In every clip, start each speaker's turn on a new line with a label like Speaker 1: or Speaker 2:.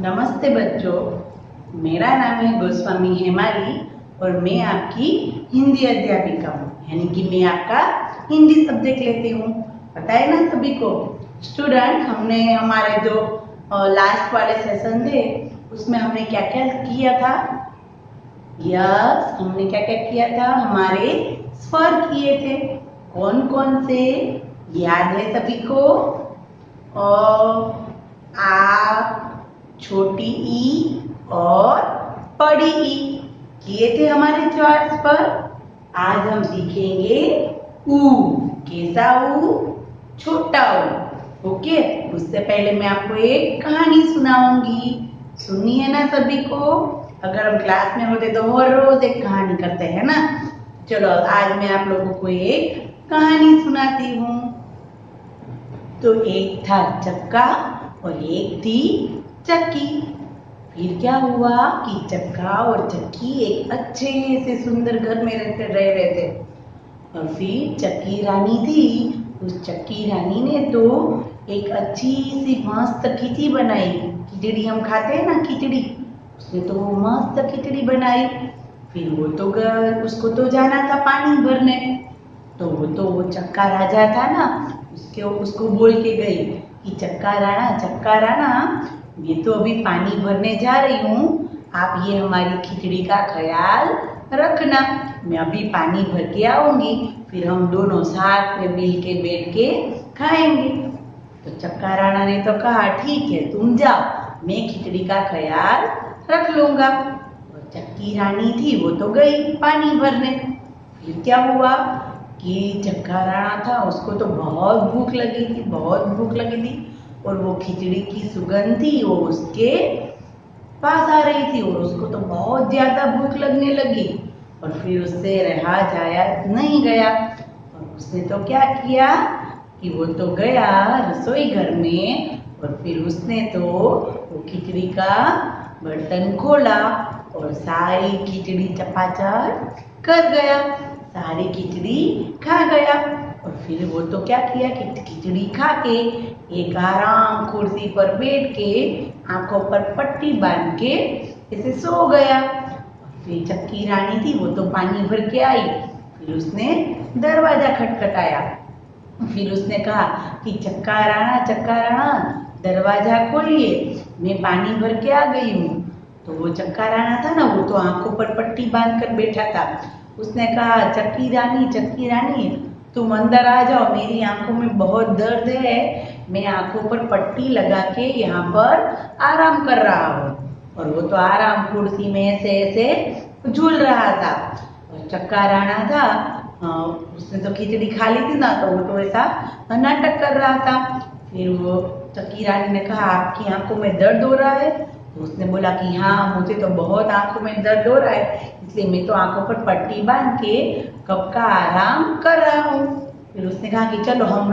Speaker 1: नमस्ते बच्चों, मेरा नाम है गोस्वामी हेमाली और मैं आपकी हिंदी अध्यापिका हूँ। यानी कि मैं आपका हिंदी सब्जेक्ट लेती हूँ। पता है ना सभी को। स्टूडेंट, हमने हमारे जो लास्ट वाले सेशन थे उसमें हमने क्या क्या किया था। हमने क्या क्या किया था। हमारे स्वर किए थे। कौन कौन से याद है सभी को? आ, छोटी ई और बड़ी ई किए थे हमारे चार्ट्स पर। आज हम सीखेंगे ऊ। कैसा ऊ? छोटा ऊ। ओके, उससे पहले मैं आपको एक कहानी सुनाऊंगी। सुनी है ना सभी को? अगर हम क्लास में होते तो हर रोज एक कहानी करते हैं ना। चलो आज मैं आप लोगों को एक कहानी सुनाती हूँ। तो एक था चक्का और एक थी चक्की। फिर क्या हुआ कि चक्का और चक्की एक अच्छे से सुंदर घर में रह रहे थे। और फिर चक्की रानी थी। उस चक्की रानी ने तो एक अच्छी सी मस्त खिचड़ी बनाई। खिचड़ी हम खाते हैं ना, खिचड़ी। उसने तो मस्त खिचड़ी बनाई। फिर उसको तो जाना था पानी भरने। तो वो चक्का राजा था ना, उसको बोल के गई कि चक्का राणा, मैं तो अभी पानी भरने जा रही हूँ। आप ये हमारी खिचड़ी का ख्याल रखना। मैं अभी पानी भर के आऊंगी, फिर हम दोनों साथ में मिल के बैठ के खाएंगे। तो चक्का राणा ने तो कहा ठीक है, तुम जाओ, मैं खिचड़ी का ख्याल रख लूंगा। और चक्की रानी थी, वो तो गई पानी भरने। फिर क्या हुआ कि चक्का राणा था, उसको तो बहुत भूख लगी थी, बहुत भूख लगी थी। और वो खिचड़ी की सुगंध थी, वो उसके पास आ रही थी और उसको तो बहुत ज्यादा भूख लगने लगी। और फिर उससे रहा जाया नहीं गया। और उसने तो क्या किया कि वो तो गया रसोई घर में। और फिर उसने तो वो खिचड़ी का बर्तन खोला और सारी खिचड़ी चपाचप कर गया, सारी खिचड़ी खा गया। और फिर वो तो क्या किया कि खिचड़ी खा के एक आराम कुर्सी पर बैठ के आंखों पर पट्टी बांध के ऐसे सो गया। फिर चक्की रानी थी, वो तो पानी भर के आई। फिर उसने दरवाजा खटखटाया। फिर उसने कहा कि चक्का राणा दरवाजा खोलिए, मैं पानी भर के आ गई हूँ। तो वो चक्का राणा था ना, वो तो आंखों पर पट्टी बांध कर बैठा था। उसने कहा चक्की रानी तुम अंदर आ जाओ, मेरी आंखों में बहुत दर्द है, मैं आंखों पर पट्टी लगा के यहाँ पर आराम कर रहा हूँ। और वो तो आराम कुर्सी में ऐसे ऐसे झूल रहा था। और चक्का राणा था, उसने तो खिचड़ी खा ली थी ना, तो वो तो ऐसा नाटक कर रहा था। फिर वो चक्की रानी ने कहा आपकी आंखों में दर्द हो रहा है? तो उसने बोला कि हाँ, मुझे तो बहुत आंखों में दर्द हो रहा है, इसलिए मैं तो आंखों पर पट्टी बांध के कब का आराम कर रहा हूँ। फिर उसने कहा कि चलो हम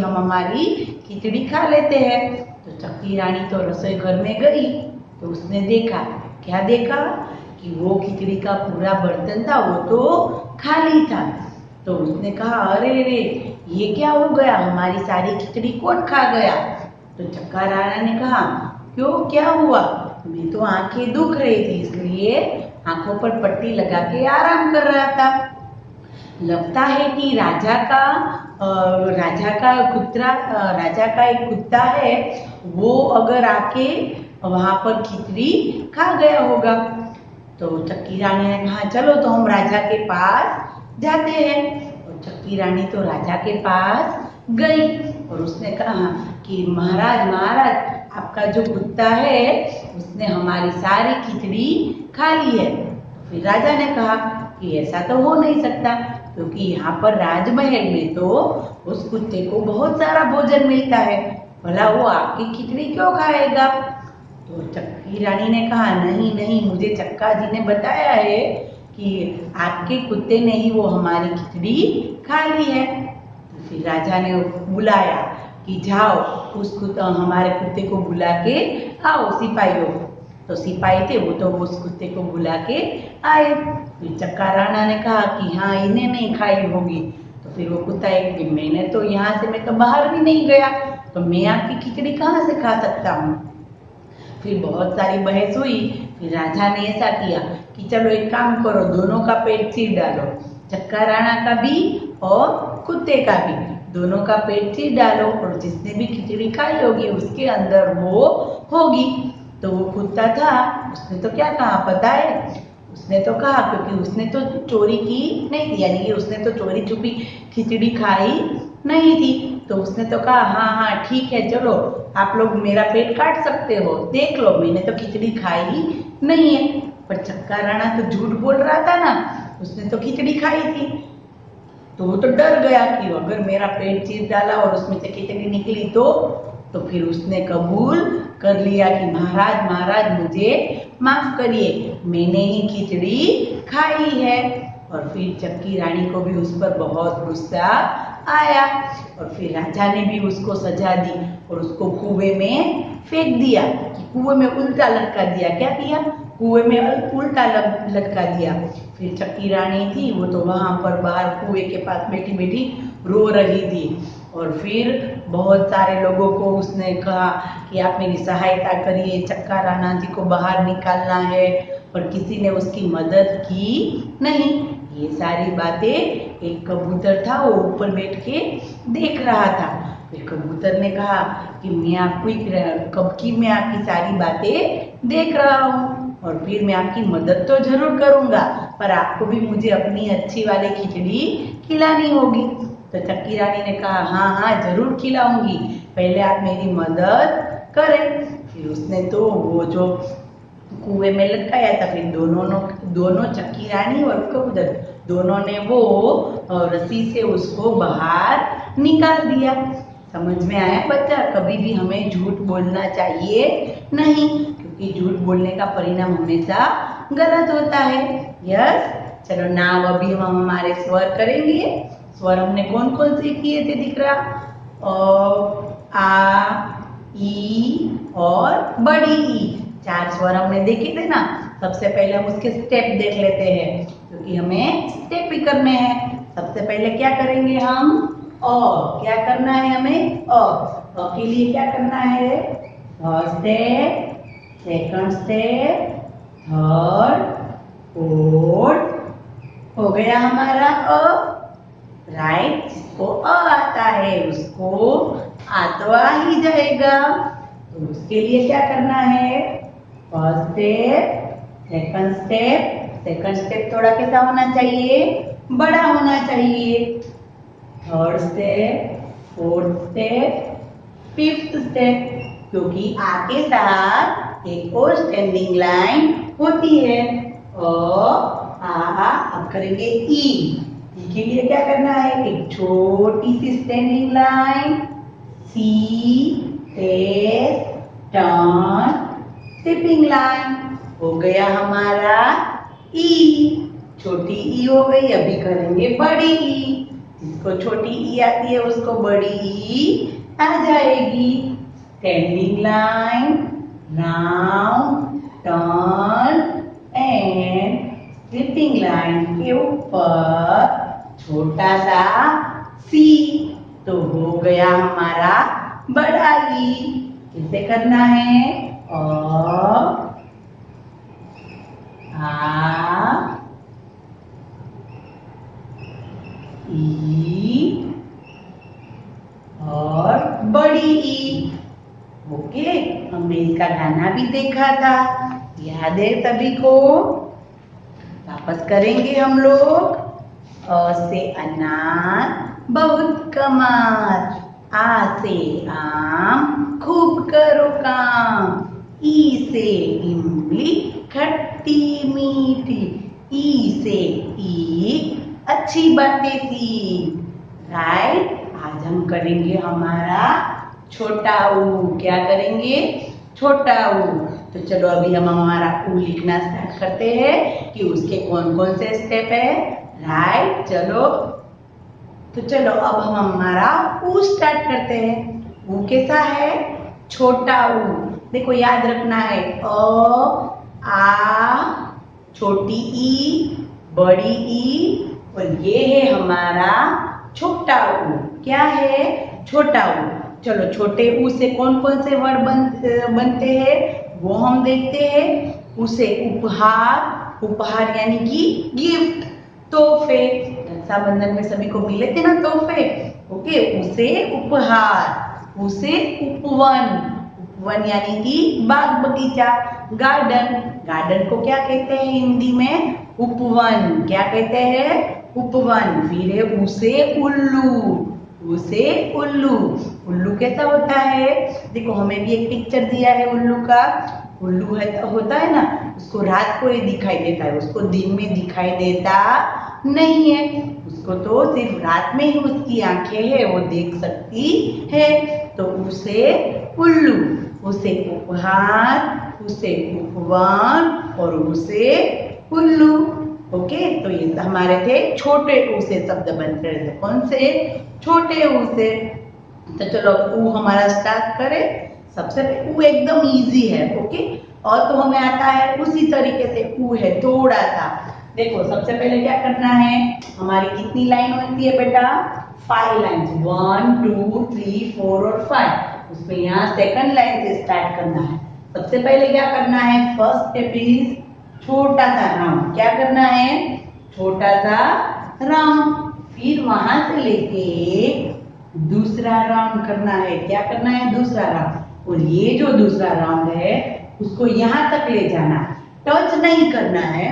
Speaker 1: हमारी खिचड़ी खा लेते हैं। तो चक्की रानी तो रसोई घर में गई। तो उसने देखा, क्या देखा कि वो खिचड़ी का पूरा बर्तन था, वो तो खाली था। तो उसने कहा अरे रे, ये क्या हो गया, हमारी सारी खिचड़ी कौन खा गया? तो चक्का राणा ने कहा क्यों, क्या हुआ? मैं तो आंखें दुख रही थी, इसलिए आंखों पर पट्टी लगा के आराम कर रहा था। लगता है कि राजा का एक कुत्ता है, वो अगर आके वहां पर खिचड़ी खा गया होगा। तो चक्की रानी ने कहा चलो तो हम राजा के पास जाते हैं। और चक्की रानी तो राजा के पास गई और उसने कहा कि महाराज आपका जो कुत्ता है उसने हमारी सारी खिचड़ी खा ली है। फिर राजा ने कहा कि ऐसा तो हो नहीं सकता, क्योंकि यहाँ पर राजमहल में तो उस कुत्ते को बहुत सारा भोजन मिलता है, भला वो आपकी खिचड़ी क्यों खाएगा? तो चक्की रानी ने कहा नहीं, मुझे चक्का जी ने बताया है कि आपके कुत्ते ने ही वो हमारी खिचड़ी खा ली है। तो फिर राजा ने बुलाया कि जाओ हमारे कुत्ते को बुला के आओ सिपाहियों। तो सिपाही थे, वो तो उस कुत्ते को बुला के आए। फिर चक्का राणा ने कहा कि हाँ, इन्हें नहीं खाई होगी। तो फिर वो कुत्ता कि मैं तो बाहर भी नहीं गया, तो मैं आपकी खिचड़ी कहाँ से खा सकता हूँ? फिर बहुत सारी बहस हुई। फिर राजा ने ऐसा किया कि चलो एक काम करो, दोनों का पेट चीर डालो, चक्का राणा का भी और कुत्ते का भी, दोनों का पेट चीर डालो और जिसने भी खिचड़ी खाई होगी उसके अंदर वो होगी। तो वो कुत्ता था, उसने तो क्या कहा पता है? उसने तो कहा, क्योंकि उसने तो चोरी की नहीं थी, यानी कि उसने तो चोरी छुपी खिचड़ी खाई नहीं थी। तो उसने तो कहा हाँ हाँ ठीक है, चलो आप लोग मेरा पेट काट सकते हो, देख लो मैंने तो खिचड़ी खाई ही नहीं है। पर चक्का राणा तो झूठ बोल रहा था ना, उसने तो खिचड़ी खाई थी। तो वो तो डर गया कि अगर मेरा पेट चीर डाला और उसमें से खिचड़ी निकली तो फिर उसने कबूल कर लिया कि महाराज महाराज मुझे माफ करिए, मैंने ही खिचड़ी खाई है। और फिर चक्की रानी को भी उस पर बहुत गुस्सा आया और फिर राजा ने भी उसको सजा दी और उसको कुएं में फेंक दिया, कि कुएं में उल्टा लटका दिया। क्या किया? कुएं में उल्टा लटका दिया। फिर चक्की रानी थी, वो तो वहां पर बाहर कुएं के पास बैठी बैठी रो रही थी। और फिर बहुत सारे लोगों को उसने कहा कि आप मेरी सहायता करिए, चक्का राणा जी को बाहर निकालना है, पर किसी ने उसकी मदद की नहीं। ये सारी बातें एक कबूतर था, वो ऊपर बैठ के देख रहा था। फिर कबूतर ने कहा कि मैं आपको कब की मैं आपकी सारी बातें देख रहा हूँ और फिर मैं आपकी मदद तो जरूर करूंगा, पर आपको भी मुझे अपनी अच्छी वाली खिचड़ी खिलानी होगी। तो चक्की रानी ने कहा हाँ हाँ जरूर खिलाऊंगी, पहले आप मेरी मदद करें। फिर उसने तो वो जो कुएं में लटकाया था, फिर दोनों चक्की रानी और कबूतर दोनों ने वो रस्सी से उसको बाहर निकाल दिया। समझ में आया बच्चा? कभी भी हमें झूठ बोलना चाहिए नहीं, क्योंकि झूठ बोलने का परिणाम हमेशा गलत होता है। यस, चलो नाम अभी हम हमारे स्वर करेंगे। स्वर हमने कौन कौन से किए थे दिख रहा? आ, ई और बड़ी ई, 4 स्वर हमने देखे थे ना। सबसे पहले हम उसके स्टेप देख लेते हैं, क्योंकि हमें स्टेप ही करने हैं। सबसे पहले क्या करेंगे हम? क्या करना है हमें? के लिए क्या करना है? First step, second step, third, fourth, हो गया हमारा राइट। जिसको आता है उसको आ तो आ ही जाएगा। तो उसके लिए क्या करना है? फर्स्ट स्टेप, सेकंड स्टेप थोड़ा कैसा होना चाहिए? बड़ा होना चाहिए। Third step, fourth step, fifth step, क्योंकि आ के साथ एक और स्टैंडिंग लाइन होती है। अब करेंगे ई के लिए क्या करना है? एक छोटी सी स्टैंडिंग लाइन, सी एस टर्न स्टिपिंग लाइन, हो गया हमारा ई। छोटी ई हो गई। अभी करेंगे बड़ी ई। जिसको छोटी ई आती है उसको बड़ी ई आ जाएगी। Standing line, round, turn and sleeping line के ऊपर छोटा सा सी, तो हो गया हमारा बड़ा ई। कैसे करना है? ई और बड़ी ई। ओके, हमने इसका गाना भी देखा था, याद है सभी को? वापस करेंगे हम लोग। से अनार बहुत कमाल, आ से आम खूब करो काम, ई से इमली खट्टी मीठी, ई से ईख अच्छी बातें सीख। राइट। आज हम करेंगे हमारा छोटा ऊ। क्या करेंगे? छोटा ऊ। तो चलो अभी हम हमारा ऊ लिखना स्टार्ट करते हैं कि उसके कौन कौन से स्टेप है। राइट, चलो। तो चलो अब हम हमारा ऊ स्टार्ट करते हैं। ऊ कैसा है? छोटा ऊ। देखो याद रखना है, आ, छोटी ई, बड़ी ई, और ये है हमारा छोटा ऊ। क्या है? छोटा ऊ। चलो छोटे ऊ से कौन कौन से वर्ड बनते हैं? वो हम देखते हैं। उसे उपहार, उपहार यानी कि गिफ्ट, तोहफे, रक्षाबंधन में सभी को मिले थे ना तोहफे, ओके, उसे उपहार। उसे उपवन, उपवन यानी कि बाग बगीचा, गार्डन, गार्डन को क्या कहते हैं हिंदी में? उपवन। क्या कहते हैं? उपवन। फिर है उसे उल्लू, उसे उल्लू। उल्लू कैसा होता है? देखो हमें भी एक पिक्चर दिया है उल्लू का। उल्लू है होता है ना, उसको रात को ही दिखाई देता है, उसको दिन में दिखाई देता नहीं है। उसको तो सिर्फ रात में ही उसकी आंखें है, वो देख सकती है। तो उसे उल्लू, उसे उपहार, उसे उपवन और उसे उल्लू। ओके, तो ये हमारे थे छोटे ऊ से शब्द बन रहे थे। कौन से? छोटे ऊ से। तो चलो ऊ हमारा स्टार्ट करें। सबसे ऊ एकदम इजी है, ओके। और तो हमें आता है उसी तरीके से ऊ है थोड़ा सा। देखो सबसे पहले क्या करना है, हमारी कितनी लाइन होती है बेटा? 5 लाइन, 1 2 3 4 और 5। उसमें यहाँ सेकंड लाइन से स्टार्ट करना है। सबसे पहले क्या करना है? फर्स्ट स्टेप इज छोटा सा राउंड। क्या करना है? छोटा सा राउंड। फिर वहां से लेके दूसरा राउंड करना है। क्या करना है? दूसरा राउंड। और ये जो दूसरा राउंड है उसको यहाँ तक ले जाना, टच नहीं करना है,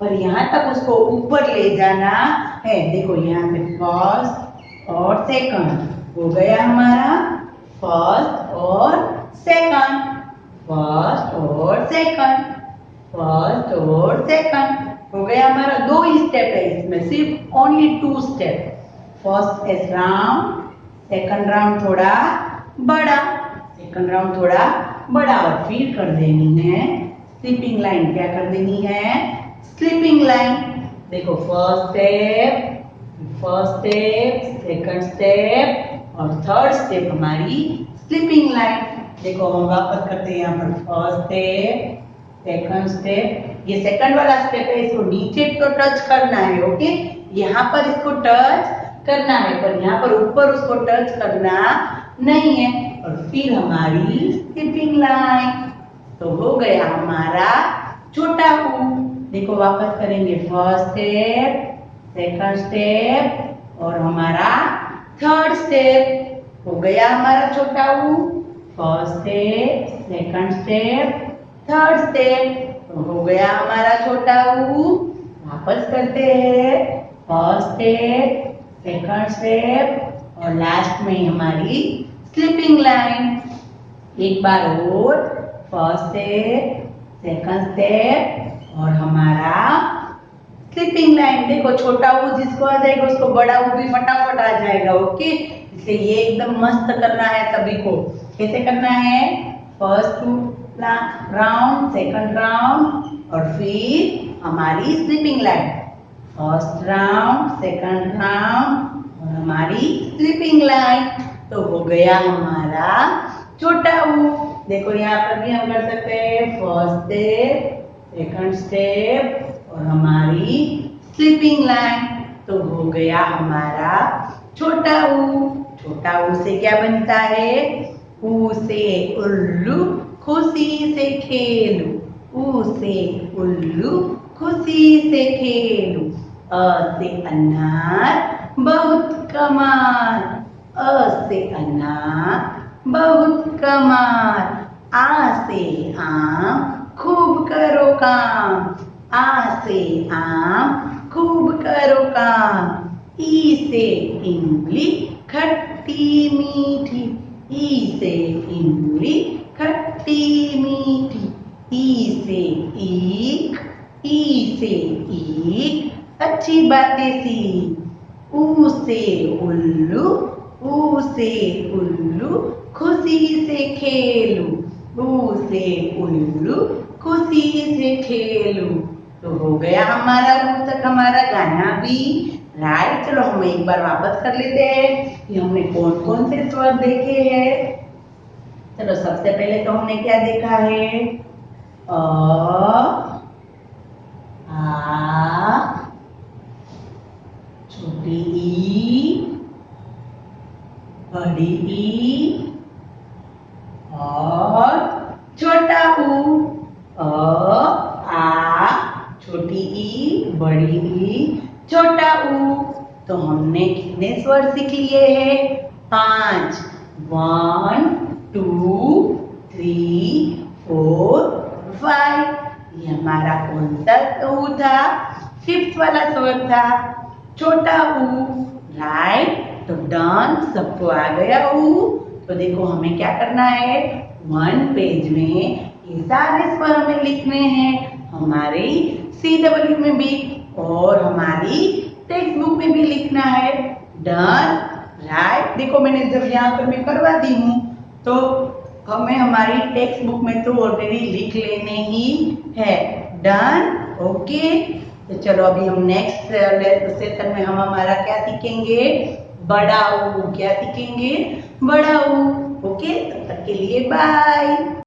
Speaker 1: पर यहाँ तक उसको ऊपर ले जाना है। देखो यहाँ पे फर्स्ट और सेकंड हो गया हमारा, फर्स्ट और सेकंड, फर्स्ट और सेकंड, फर्स्ट और सेकंड हो गया हमारा। 2 ही स्टेप है इसमें, सिर्फ only 2 step. First is round, second round थोड़ा बड़ा, सेकंड राउंड थोड़ा बड़ा। और फिर कर देनी है स्लीपिंग लाइन। क्या कर देनी है? Sleeping line. देखो फर्स्ट स्टेप, सेकंड स्टेप और थर्ड स्टेप हमारी स्लीपिंग लाइन। देखो हम वापस करते हैं यहाँ पर फर्स्ट स्टेप, सेकंड स्टेप। ये सेकंड वाला स्टेप है, इसको नीचे तो टच करना है, ओके। यहाँ पर इसको टच करना है, पर यहाँ पर ऊपर उसको टच करना नहीं है। और फिर हमारी स्लीपिंग लाइन। तो हो गया हमारा छोटा ऊ। देखो वापस करेंगे फर्स्ट स्टेप, सेकंड स्टेप और हमारा थर्ड स्टेप। हो गया हमारा छोटा ऊ। First step, second step, third step. तो हो गया हमारा छोटा ऊ। वापस करते हैं फर्स्ट स्टेप, सेकंड स्टेप और लास्ट में हमारी स्लीपिंग लाइन। एक बार और फर्स्ट स्टेप, सेकंड स्टेप और हमारा स्लीपिंग लाइन। देखो छोटा ऊ जिसको आ जाएगा उसको बड़ा ऊ भी फटाफट आ जाएगा, ओके। इसलिए ये एकदम मस्त करना है सभी को। कैसे करना है? फर्स्ट राउंड, सेकंड राउंड और फिर हमारी sleeping line. First round, second round और हमारी स्लीपिंग लाइन। तो हो गया हमारा छोटा ऊ। देखो यहाँ पर भी हम कर सकते हैं फर्स्ट स्टेप, सेकंड स्टेप और हमारी स्लीपिंग लाइन। तो हो गया हमारा छोटा ऊ। छोटा ऊ से क्या बनता है? ऊ से उल्लू खुशी से खेलू, ऊ से उल्लू खुशी से खेलू। अ से अनार बहुत कमाल, अ से अनार बहुत कमाल। आ से आम खूब करो काम, आ से आम खूब करो काम। ई से इमली खट्टी मीठी, ई से इमली खट्टी मीठी। ई से ईख, ई से ईख अच्छी बातें सीख। ऊ से उल्लू, ऊ से उल्लू खुशी से खेलू, ऊ से उल्लू खुशी से खेलू। तो हो गया हमारा ऊ तक हमारा गाना भी राइट। चलो हम एक बार वापस कर लेते हैं कि हमने कौन कौन से स्वर देखे हैं। चलो सबसे पहले तो हमने क्या देखा है? अ, आ, छोटी ई, बड़ी ई और छोटा ऊ। कितने स्वर सीख लिए हैं? 5। 1 2 3 4 5। ये हमारा कौन सा ऊ था? 5th वाला स्वर था, छोटा ऊ। राइट, तो डन, सबको आ गया ऊ। तो देखो हमें क्या करना है, 1 पेज में ये सारे स्वर हमें लिखने हैं, हमारी CW में भी और हमारी टेक्स्ट बुक में भी लिखना है। Done, right. देखो मैंने जब यहाँ पर मैं करवा दी हूँ तो हमें हमारी टेक्स्ट बुक में तो ऑलरेडी लिख लेने ही है। Done, okay. तो चलो अभी हम नेक्स्ट सेशन में हम हमारा क्या सीखेंगे, बड़ा ऊ। क्या सीखेंगे? बड़ा ऊ। ओके, तब तक के लिए बाय।